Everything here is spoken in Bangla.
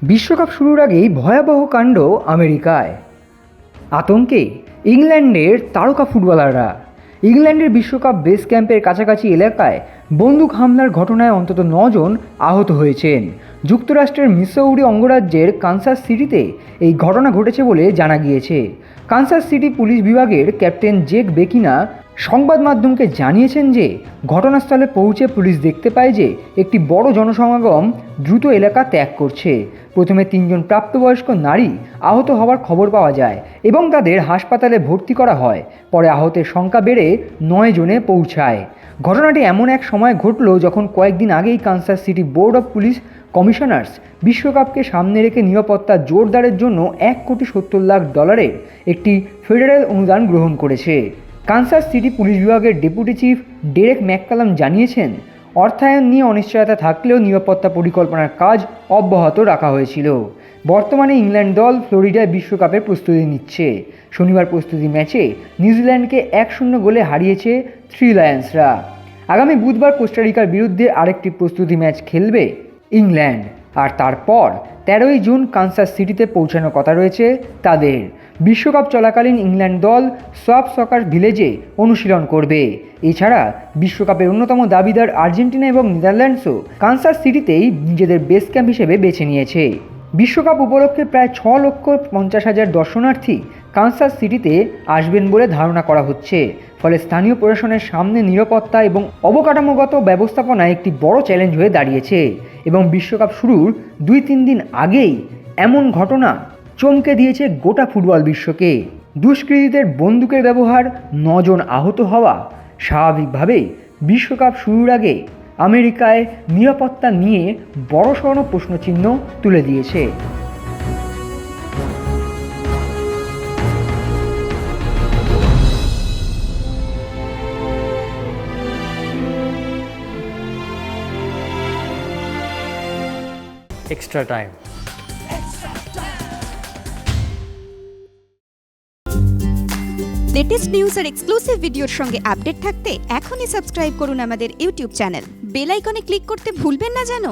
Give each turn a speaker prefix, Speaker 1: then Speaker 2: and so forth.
Speaker 1: বিশ্বকাপ শুরুর আগেই ভয়াবহ কাণ্ড আমেরিকায়। আতঙ্কে ইংল্যান্ডের তারকা ফুটবলাররা। ইংল্যান্ডের বিশ্বকাপ বেস ক্যাম্পের কাছাকাছি এলাকায় বন্দুক হামলার ঘটনায় অন্তত 9 জন আহত হয়েছেন। যুক্তরাষ্ট্রের মিসৌরি অঙ্গরাজ্যের কানসাস সিটিতে এই ঘটনা ঘটেছে বলে জানা গিয়েছে। কানসাস সিটি পুলিশ বিভাগের ক্যাপ্টেন জেক বেকিনা সংবাদ মাধ্যমকে জানিয়েছেন যে ঘটনাস্থলে পৌঁছে পুলিশ দেখতে পায় যে একটি বড় জনসমাগম দ্রুত এলাকা ত্যাগ করছে। প্রথমে 3 জন প্রাপ্তবয়স্ক নারী আহত হওয়ার খবর পাওয়া যায় এবং তাদের হাসপাতালে ভর্তি করা হয়। পরে আহতের সংখ্যা বেড়ে 9 জনে পৌঁছায়। ঘটনাটি এমন এক সময় ঘটল যখন কয়েকদিন আগেই Kansas city board of police commissioners বিশ্বকাপকে সামনে রেখে নিরাপত্তা জোরদারের জন্য $1,70,00,000 একটি ফেডারেল অনুদান গ্রহণ করেছে। কানসাস সিটি পুলিশ বিভাগের ডেপুটি চিফ ডেরেক ম্যাককালাম জানিয়েছেন, অর্থায়ন নিয়ে অনিশ্চয়তা থাকলেও নিরাপত্তা পরিকল্পনার কাজ অব্যাহত রাখা হয়েছিল। বর্তমানে ইংল্যান্ড দল ফ্লোরিডায় বিশ্বকাপের প্রস্তুতি নিচ্ছে। শনিবার প্রস্তুতি ম্যাচে নিউজিল্যান্ডকে 1-0 গোলে হারিয়েছে থ্রি লায়ন্সরা। আগামী বুধবার কোস্টারিকার বিরুদ্ধে আরেকটি প্রস্তুতি ম্যাচ খেলবে ইংল্যান্ড, আর তারপর 13ই জুন কানসাস সিটিতে পৌঁছানোর কথা রয়েছে তাদের। বিশ্বকাপ চলাকালীন ইংল্যান্ড দল সফট সকার ভিলেজে অনুশীলন করবে। এছাড়া বিশ্বকাপের অন্যতম দাবিদার আর্জেন্টিনা এবং নেদারল্যান্ডসও কানসাস সিটিতেই নিজেদের বেস ক্যাম্প হিসেবে বেছে নিয়েছে। বিশ্বকাপ উপলক্ষে প্রায় 6,50,000 দর্শনার্থী কানসাস সিটিতে আসবেন বলে ধারণা করা হচ্ছে। ফলে স্থানীয় প্রশাসনের সামনে নিরাপত্তা এবং অবকাঠামোগত ব্যবস্থাপনায় একটি বড় চ্যালেঞ্জ হয়ে দাঁড়িয়েছে। এবং বিশ্বকাপ শুরুর 2-3 দিন আগেই এমন ঘটনা চমকে দিয়েছে গোটা ফুটবল বিশ্বকে। দুষ্কৃতীদের বন্দুকের ব্যবহার, 9 জন আহত হওয়া, স্বাভাবিকভাবেই বিশ্বকাপ শুরুর আগে আমেরিকায় নিরাপত্তা নিয়ে বড়সড় প্রশ্নচিহ্ন তুলে দিয়েছে।
Speaker 2: extra time.
Speaker 3: লেটেস্ট নিউজ আর এক্সক্লুসিভ ভিডিওর সঙ্গে আপডেট থাকতে এখনই সাবস্ক্রাইব করুন আমাদের ইউটিউব চ্যানেল। বেল আইকনে ক্লিক করতে ভুলবেন না যেন।